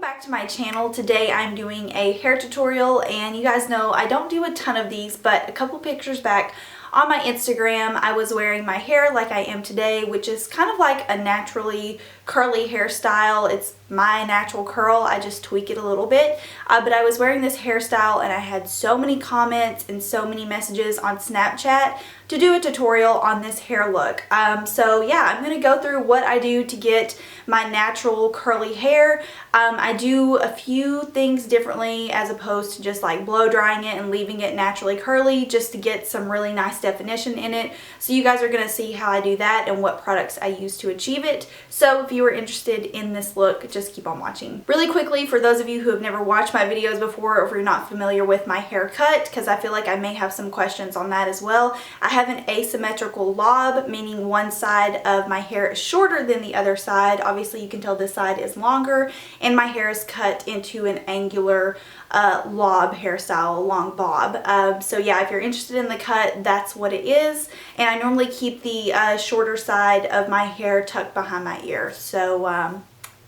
back to my channel. Today I'm doing a hair tutorial, and you guys know I don't do a ton of these, but a couple pictures back on my Instagram I was wearing my hair like I am today, which is kind of like a naturally curly hairstyle. It's my natural curl, I just tweak it a little bit, but I was wearing this hairstyle and I had so many comments and so many messages on Snapchat to do a tutorial on this hair look. So yeah, I'm gonna go through what I do to get my natural curly hair. I do a few things differently as opposed to just like blow drying it and leaving it naturally curly, just to get some really nice definition in it. So you guys are gonna see how I do that and what products I use to achieve it. So if you are interested in this look, just keep on watching. Really quickly, for those of you who have never watched my videos before, or if you're not familiar with my haircut, because I feel like I may have some questions on that as well, I have an asymmetrical lob, meaning one side of my hair is shorter than the other side. Obviously you can tell this side is longer, and my hair is cut into an angular lob hairstyle, a long bob. So yeah, if you're interested in the cut, that's what it is. And I normally keep the shorter side of my hair tucked behind my ear. So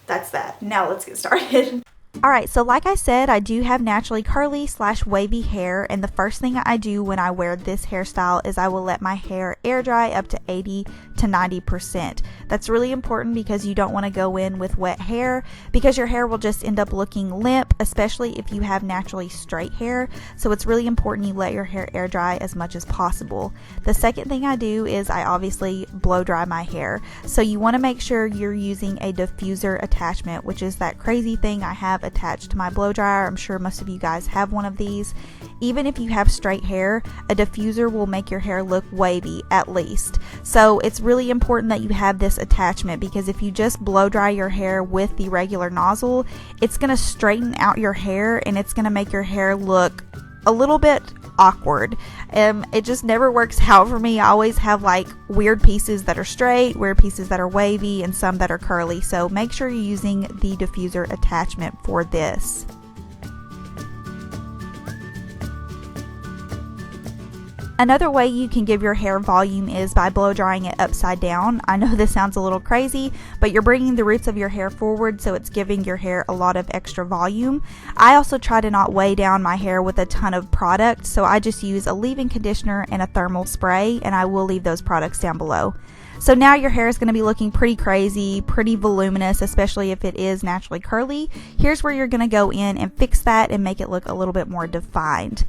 that's that. Now let's get started. Alright, so like I said, I do have naturally curly / wavy hair, and the first thing I do when I wear this hairstyle is I will let my hair air dry up to 80 to 90%. That's really important because you don't want to go in with wet hair, because your hair will just end up looking limp, especially if you have naturally straight hair. So it's really important you let your hair air dry as much as possible. The second thing I do is I obviously blow dry my hair. So you want to make sure you're using a diffuser attachment, which is that crazy thing I have attached to my blow dryer. I'm sure most of you guys have one of these. Even if you have straight hair, a diffuser will make your hair look wavy at least. So it's really important that you have this attachment, because if you just blow dry your hair with the regular nozzle, it's going to straighten out your hair and it's going to make your hair look a little bit awkward. It just never works out for me. I always have like weird pieces that are straight, weird pieces that are wavy, and some that are curly. So make sure you're using the diffuser attachment for this. Another way you can give your hair volume is by blow drying it upside down. I know this sounds a little crazy, but you're bringing the roots of your hair forward, so it's giving your hair a lot of extra volume. I also try to not weigh down my hair with a ton of product, so I just use a leave-in conditioner and a thermal spray, and I will leave those products down below. So now your hair is going to be looking pretty crazy, pretty voluminous, especially if it is naturally curly. Here's where you're going to go in and fix that and make it look a little bit more defined.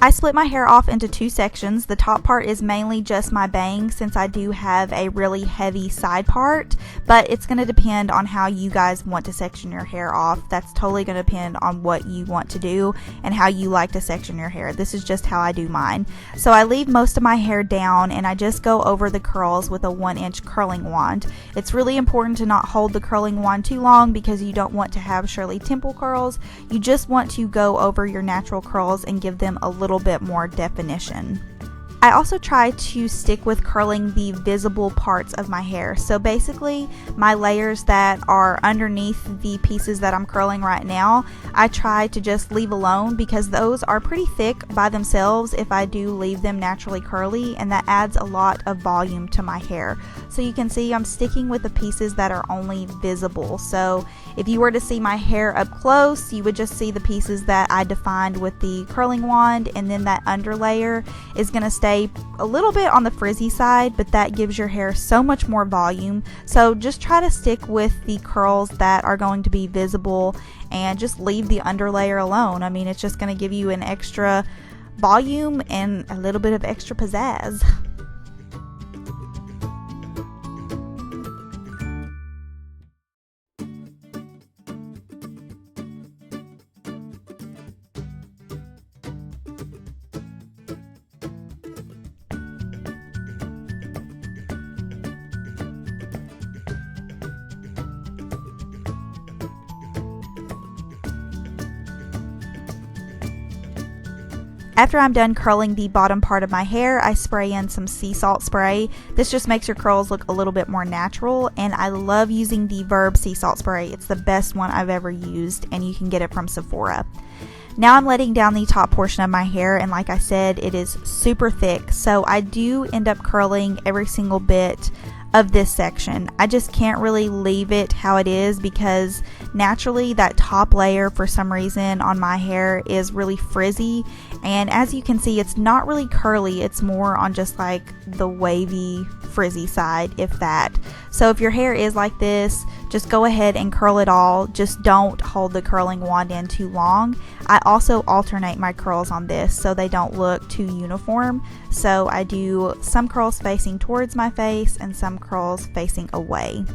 I split my hair off into two sections. The top part is mainly just my bangs, since I do have a really heavy side part, but it's going to depend on how you guys want to section your hair off. That's totally going to depend on what you want to do and how you like to section your hair. This is just how I do mine. So I leave most of my hair down and I just go over the curls with a 1-inch curling wand. It's really important to not hold the curling wand too long, because you don't want to have Shirley Temple curls. You just want to go over your natural curls and give them a little bit more definition. I also try to stick with curling the visible parts of my hair. So basically my layers that are underneath the pieces that I'm curling right now, I try to just leave alone, because those are pretty thick by themselves if I do leave them naturally curly, and that adds a lot of volume to my hair. So you can see I'm sticking with the pieces that are only visible. So if you were to see my hair up close, you would just see the pieces that I defined with the curling wand, and then that under layer is going to stay a little bit on the frizzy side, but that gives your hair so much more volume. So just try to stick with the curls that are going to be visible and just leave the underlayer alone. I mean, it's just going to give you an extra volume and a little bit of extra pizzazz. After I'm done curling the bottom part of my hair, I spray in some sea salt spray. This just makes your curls look a little bit more natural, and I love using the Verb sea salt spray. It's the best one I've ever used, and you can get it from Sephora. Now I'm letting down the top portion of my hair, and like I said, it is super thick, so I do end up curling every single bit of this section. I just can't really leave it how it is because naturally that top layer for some reason on my hair is really frizzy, and as you can see, it's not really curly, it's more on just like the wavy frizzy side, if that. So if your hair is like this, just go ahead and curl it all. Just don't hold the curling wand in too long. I also alternate my curls on this so they don't look too uniform. So I do some curls facing towards my face and some curls facing away.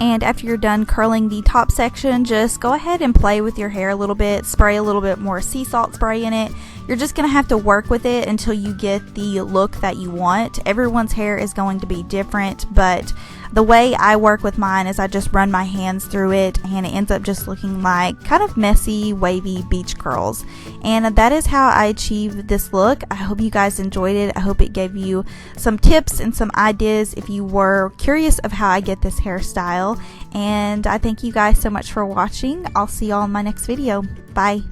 And after you're done curling the top section, just go ahead and play with your hair a little bit, spray a little bit more sea salt spray in it. You're just going to have to work with it until you get the look that you want. Everyone's hair is going to be different, but the way I work with mine is I just run my hands through it and it ends up just looking like kind of messy, wavy beach curls. And that is how I achieve this look. I hope you guys enjoyed it. I hope it gave you some tips and some ideas if you were curious of how I get this hairstyle. And I thank you guys so much for watching. I'll see y'all in my next video. Bye.